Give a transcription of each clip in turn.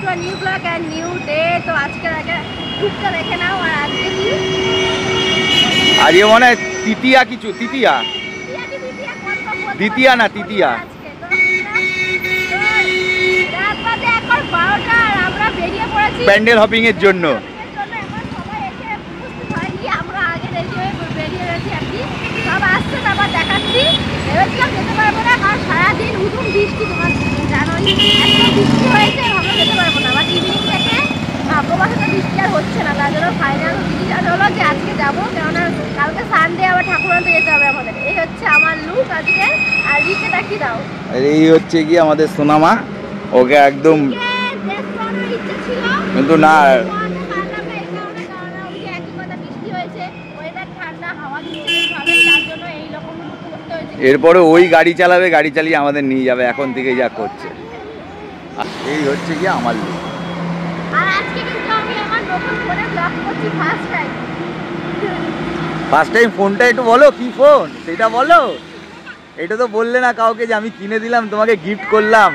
Two a new blog and new day. তো আজকে টুকটা দেখে নাও। আর আজকে কি আজকে মনে হয় তৃতীয়া কিছু, তৃতীয়া দ্বিতীয়া না তৃতীয়া। প্যান্ডেল হপিং এর জন্য। আমরা আগে রেডি হয়ে বেরিয়ে গেছি আর কি, সব আসছে তারপর দেখাচ্ছি। ভেবেছিলাম যেতে পারবো না, কারণ সারাদিন হুতুম বৃষ্টি, তোমার জানোই এত বৃষ্টি হয়েছে, ভাবলাম যেতে পারবো না। বাট ইভিনিং থেকে ভাগ্যবশত বৃষ্টি আর হচ্ছে না, তার জন্য ফাইনাল ডিসিশন হলো যে আজকে যাবো, কেননা কালকে সানডে আবার ঠাকুর আনতে যেতে হবে আমাদের। এই হচ্ছে আমার লুক আজকে। আর রিকে দেখি দাও, এই হচ্ছে কি আমাদের সোনামা, ওকে একদম কিন্তু না এরপরে ওই গাড়ি চালাবে, গাড়ি চালিয়ে আমাদের নিয়ে যাবে এখন থেকে যা করছে। এই হচ্ছে কি আমার লুক। ফার্স্ট টাইম ফোনটা একটু বলো, কি ফোন সেটা বলো। এটা তো বললে না কাউকে যে আমি কিনে দিলাম, তোমাকে গিফট করলাম।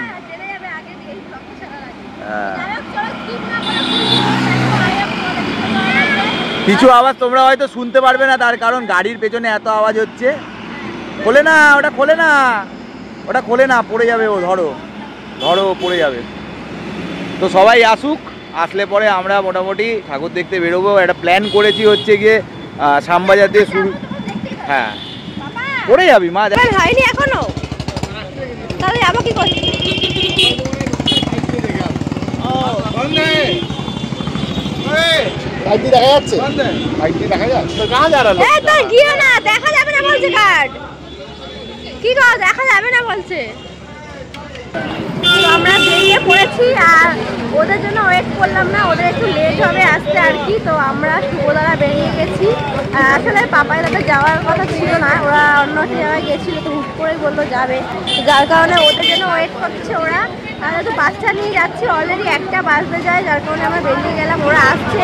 কিছু আওয়াজ তোমরা হয়তো শুনতে পারবে না, তার কারণ গাড়ির পেছনে এত আওয়াজ হচ্ছে। খোলে না ওটা, খোলে না ওটা, খোলে না, পড়ে যাবে ও, ধরো ধরো পড়ে যাবে। তো সবাই আসুক, আসলে পরে আমরা মোটামুটি ঠাকুর দেখতে বেরোবো। একটা প্ল্যান করেছি হচ্ছে গিয়ে শ্যামবাজার দিয়ে শুরু। হ্যাঁ পড়ে যাবি মা, হয়নি এখনো, তাহলে যাবো কি করছি। দেখা যাচ্ছে, দেখা যাচ্ছে গিয়ে না, দেখা যাবে না বলছে কার্ড, কি গো দেখা যাবে না বলছে। তো আমরা বেরিয়ে পড়েছি আর ওদের জন্য ওয়েট করলাম না, ওদের একটু লেট হবে আসতে আর কি। তো আমরা শুভদারা বেরিয়ে গেছি। আসলে পাপাই দাদা যাওয়ার কথা ছিল না, ওরা অন্য জায়গায় গেছিলো, তো হুট করে বললো যাবে, যার কারণে ওদের জন্য ওয়েট করছে ওরা। আর তো বাচ্চা নিয়ে যাচ্ছি, অলরেডি 1টা বাজতে যায়, যার কারণে আমরা বেরিয়ে গেলাম। ওরা আসছে,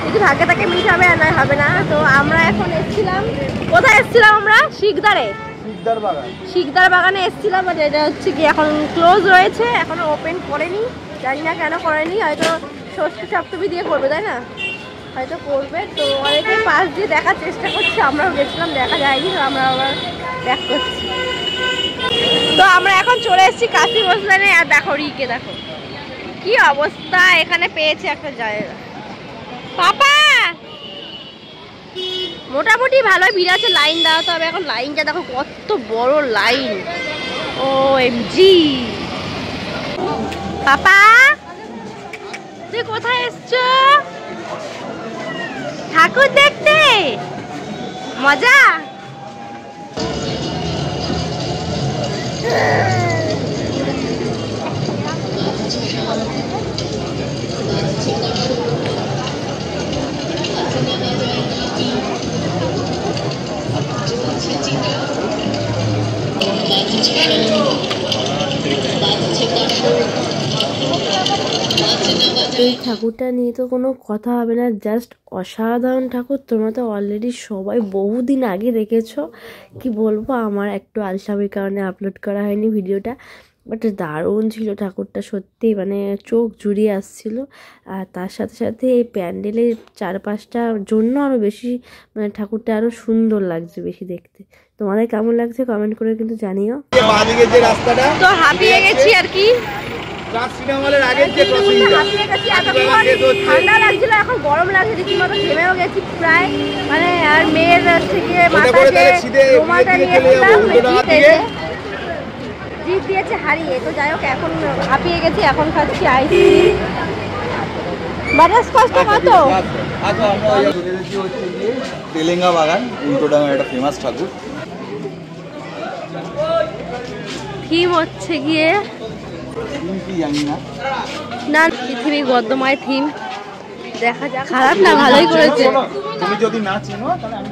যদি ভাগ্যে তাকে মিট হবে আর নয় হবে না। তো আমরা এখন এসেছিলাম, কোথায় এসেছিলাম আমরা? শিকদার বাগানে এসেছিলাম। আর এটা হচ্ছে কি এখন ক্লোজ রয়েছে, এখনো ওপেন করেনি, জানি না কেন করেনি, হয়তো ষষ্ঠী সপ্তমী দিয়ে করবে, তাই না? হয়তো করবে। তো অনেকে পাশ দিয়ে দেখার চেষ্টা করছে, আমরাও গেছিলাম, দেখা যায়নি, তো আমরা আবার ব্যাক করছি। তো আমরা এখন চলে এসেছি কাশি বসলানে। আর দেখো রিকে, দেখো কি অবস্থা, এখানে পেয়েছে একটা জায়গা। পাপা মোটামুটি ভালো ভিড় আছে, লাইন দেওয়া তো হবে। এখন লাইনটা দেখো কত বড় লাইন, ও এমজি। পাপা তুই কোথায় এসছো? ঠাকুর দেখতে, মজা। এই ঠাকুরটা নিয়ে তো কোনো কথা হবে না, জাস্ট অসাধারণ ঠাকুর। তোমরা তো অলরেডি সবাই বহুদিন আগে দেখেছো, কি বলবো, আমার একটু আলসামির কারণে আপলোড করা হয়নি ভিডিওটা। বাট দারুণ ছিল ঠাকুরটা, সত্যি মানে চোখ জুড়িয়ে আসছিল। আর তার সাথে সাথে এই প্যান্ডেলের চারপাশটার জন্য আরও বেশি মানে ঠাকুরটা আরও সুন্দর লাগছে বেশি দেখতে। তোমাদের কেমন লাগছে কমেন্ট করে কিন্তু জানিও। তো হাঁপিয়ে গেছি আর কি, ঠান্ডা লাগছিল, এখন গরম লাগছে রীতিমতো, ঘেমেও গেছি প্রায় মানে। আর মেয়ের থেকে জিপ দিয়েছে হারিয়ে। তো যাই হোক এখন হাঁপিয়ে গেছি, এখন খাচ্ছি আইসক্রিম। বাটারস্কচটা কত? তেলেঙ্গা বাগান, উল্টোডাঙ্গার একটা ফেমাস ঠাকুর। থিম হচ্ছে গিয়ে না পৃথিবী গদ্যময় থিম, দেখা যাক। খারাপ না, ভালোই করেছে। তুমি যদি না চেনো তাহলে আমি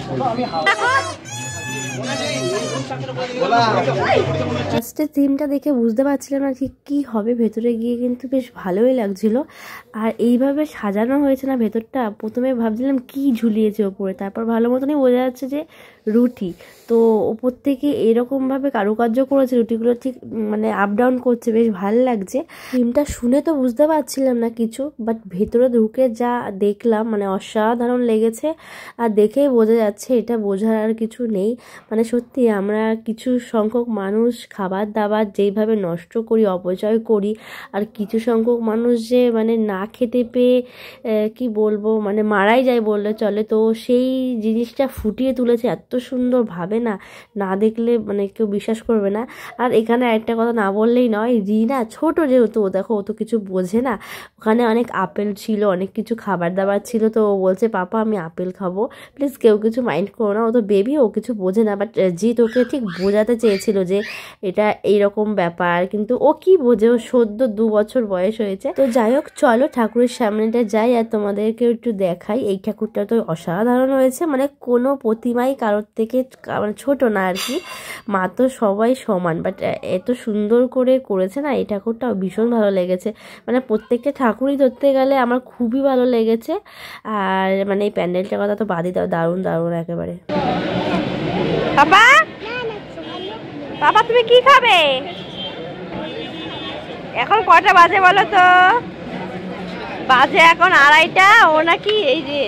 ফার্স্টে থিমটা দেখে বুঝতে পারছিলাম না ঠিক কী হবে, ভেতরে গিয়ে কিন্তু বেশ ভালোই লাগছিল। আর এইভাবে সাজানো হয়েছে না ভেতরটা, প্রথমে ভাবছিলাম কি ঝুলিয়েছে ওপরে, তারপর ভালো মতনই বোঝা যাচ্ছে যে রুটি। তো ওপর থেকে এরকমভাবে কারুকার্য করেছে, রুটিগুলো ঠিক মানে আপ ডাউন করছে, বেশ ভালো লাগছে। থিমটা শুনে তো বুঝতে পারছিলাম না কিছু, বাট ভেতরে ঢুকে যা দেখলাম মানে অসাধারণ লেগেছে। আর দেখেই বোঝা যাচ্ছে এটা বোঝার আর কিছু নেই। মানে সত্যি আমরা কিছু সংখ্যক মানুষ খাবার দাবার যেইভাবে নষ্ট করি, অপচয় করি, আর কিছু সংখ্যক মানুষ যে মানে না খেতে পেয়ে কি বলবো মানে মারাই যায় বললে চলে। তো সেই জিনিসটা ফুটিয়ে তুলেছে এত সুন্দর ভাবে, না না দেখলে মানে কেউ বিশ্বাস করবে না। আর এখানে একটা কথা না বললেই নয়, রিনা ছোট যেহেতু, ও দেখো ও তো কিছু বোঝে না, ওখানে অনেক আপেল ছিল, অনেক কিছু খাবার দাবার ছিল। তো ও বলছে পাপা আমি আপেল খাবো, প্লিজ কেউ কিছু মাইন্ড করো না, ও তো বেবি, ও কিছু বোঝে না। বাট জিৎ ওকে ঠিক বোঝাতে চেয়েছিল যে এটা এইরকম ব্যাপার, কিন্তু ও কি বোঝে, ও সদ্য 2 বছর বয়স হয়েছে। তো যাই হোক চলো ঠাকুরের সামনেটা যাই আর তোমাদেরকে একটু দেখাই। এই ঠাকুরটা তো অসাধারণ হয়েছে, মানে কোনো প্রতিমাই কারোর থেকে মানে ছোট না আর কি, মা তো সবাই সমান, বাট এত সুন্দর করে করেছে না এই ঠাকুরটাও ভীষণ ভালো লেগেছে। মানে প্রত্যেকটা ঠাকুরই ধরতে গেলে আমার খুবই ভালো লেগেছে। আর মানে এই প্যান্ডেলটার কথা তো বাদই দাও, দারুণ দারুণ একেবারে। বাবা বাবা তুমি কি খাবে? এখন কটা বাজে বলো তো? বাজে এখন 2:30। ও নাকি এই যে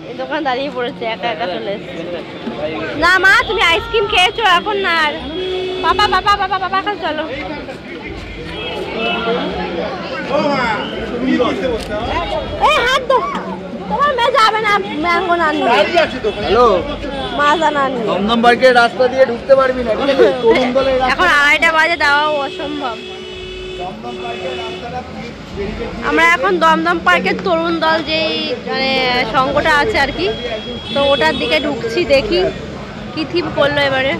এই দোকান দাঁড়িয়ে পড়েছে, একা একা চলে এসছে। না মা তুমি আইসক্রিম খেয়েছো এখন না। আর বাবা বাবা বাবা বাবা এখন চলো। এই হাত দো, তোমার মেয়ে যাবে না ম্যাঙ্গো না নিয়ে। হ্যালো মাজা না নিয়ে দমদম পার্কের রাস্তা দিয়ে ঢুকতে পারবি না, ঠিক আছে? তরুণ দলের এখন 2:30 বাজে, দেওয়াও অসম্ভব। আমরা এখন দমদম পার্কের তরুণ দল যেই মানে সংঘটা আছে আর কি, তো ওটার দিকে ঢুকছি, দেখি কি থিম করলো এবারে।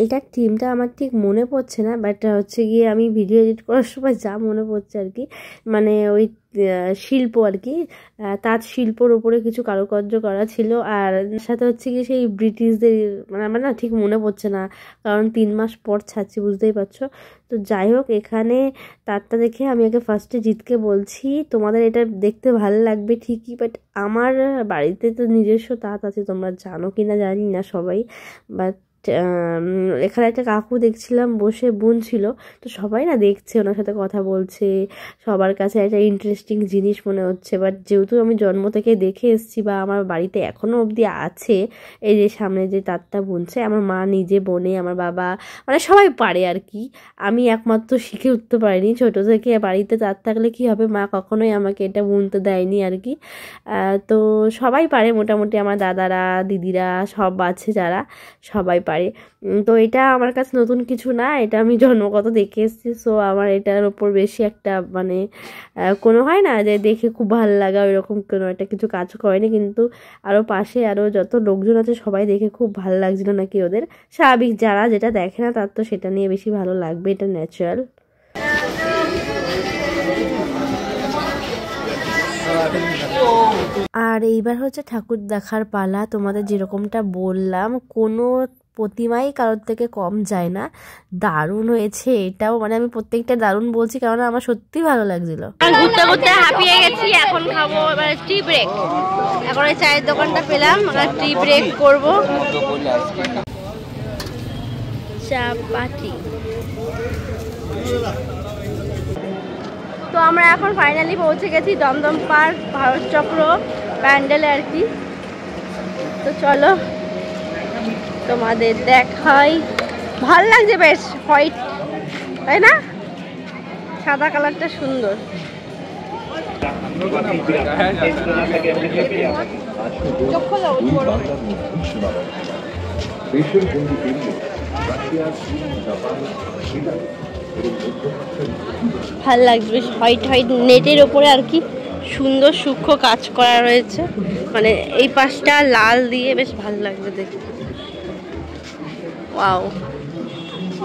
এটার থিমটা আমার ঠিক মনে পড়ছে না, বাট হচ্ছে গিয়ে আমি ভিডিও এডিট করার সময় যা মনে পড়ছে আর কি, মানে ওই শিল্প আর কি, তাঁত শিল্পর ওপরে কিছু কারুকার্য করা ছিল। আর সাথে হচ্ছে কি সেই ব্রিটিশদের, মানে আমার না ঠিক মনে পড়ছে না, কারণ 3 মাস পর ছাড়ছি, বুঝতেই পারছো। তো যাই হোক এখানে তাঁতটা দেখে আমি আগে ফার্স্টে জিতকে বলছি তোমাদের এটা দেখতে ভালো লাগবে ঠিকই, বাট আমার বাড়িতে তো নিজস্ব তাঁত আছে, তোমরা জানো কি না জানি না সবাই। বাট এখানে একটা কাকু দেখছিলাম বসে বুনছিল, তো সবাই না দেখছে, ওনার সাথে কথা বলছে, সবার কাছে একটা ইন্টারেস্টিং জিনিস মনে হচ্ছে। বাট যেহেতু আমি জন্ম থেকে দেখে এসেছি বা আমার বাড়িতে এখনও অবধি আছে, এই যে সামনে যে তাঁতটা বুনছে, আমার মা নিজে বোনে, আমার বাবা মানে সবাই পারে আর কি, আমি একমাত্র শিখে উঠতে পারিনি। ছোটো থেকে বাড়িতে তাঁত থাকলে কি হবে, মা কখনোই আমাকে এটা বুনতে দেয়নি আর কি। তো সবাই পারে মোটামুটি, আমার দাদারা দিদিরা সব আছে যারা, সবাই পারে। তো এটা আমার কাছে নতুন কিছু না, এটা আমি জন্মগত দেখে এসেছি। সো আমার এটার ওপর বেশি একটা মানে কোনো হয় না যে দেখে খুব ভালো লাগা, ওইরকম কোনো একটা কিছু কাজ করেনি। কিন্তু আরও পাশে আরও যত লোকজন আছে সবাই দেখে খুব ভালো লাগছিল নাকি ওদের, স্বাভাবিক যারা যেটা দেখে না তার তো সেটা নিয়ে বেশি ভালো লাগবে, এটা ন্যাচারাল। আর এইবার হচ্ছে ঠাকুর দেখার পালা। তোমাদের যেরকমটা বললাম, কোনো প্রতিমাই কারোর থেকে কম যায় না, দারুণ হয়েছে এটাও, মানে আমি প্রত্যেকটা দারুণ বলছি কারণ আমার সত্যি ভালো লাগছিল। ঘুরতে ঘুরতে হাঁপিয়ে গেছি, এখন খাবো এবার টি ব্রেক। এখন এই চায়ের দোকানটা পেলাম, আর টি ব্রেক করবো। চাপাতি। তো আমরা এখন ফাইনালি পৌঁছে গেছি দমদম পার্ক ভারত চক্র প্যান্ডেলে আর কি। তো চলো তোমাদের দেখাই, ভালো লাগছে বেশ, হোয়াইট তাই না, সাদা কালারটা সুন্দর। ভাল লাগছে বেশ, হোয়াইট হোয়াইট নেটের ওপরে আর কি সুন্দর সূক্ষ্ম কাজ করা রয়েছে, মানে এই পাশটা লাল দিয়ে বেশ ভালো লাগবে দেখতে। ওয়াও,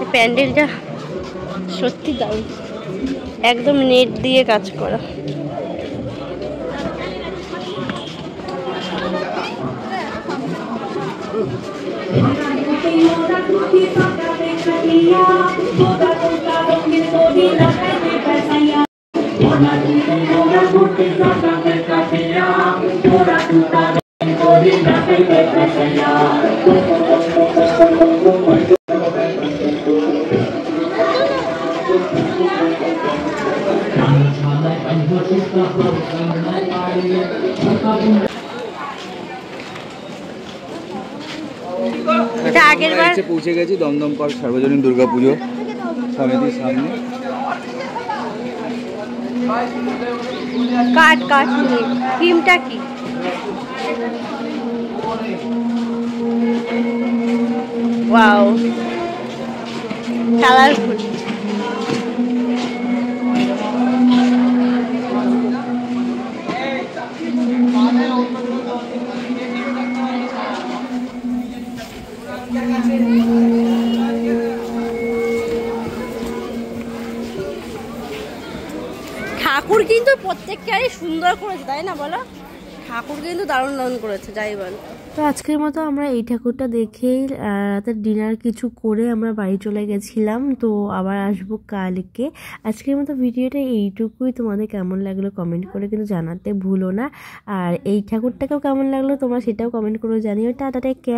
এই প্যান্ডেলটা সত্যি দারুণ, একদম নেট দিয়ে কাজ করা। আগেরবার পৌঁছে গেছি দমদম পার্ক সার্বজনীন দুর্গাপুজো সমিতির সামনে। কাট কাট থিমটা কি? Wow, colourful. ঠাকুর কিন্তু প্রত্যেকটারই সুন্দর করেছে, তাই না বলো? ঠাকুর কিন্তু দারুণ দারুণ করেছে, যাই বল। তো আজকের মতো আমরা এই ঠাকুরটা দেখেই রাতের ডিনার কিছু করে আমরা বাড়ি চলে গেছিলাম। তো আবার আসবো কালকে। আজকের মতো ভিডিওটা এইটুকুই। তোমাদের কেমন লাগলো কমেন্ট করে কিন্তু জানাতে ভুলো না। আর এই ঠাকুরটাকেও কেমন লাগলো তোমরা সেটাও কমেন্ট করে জানিও। Tata, take care.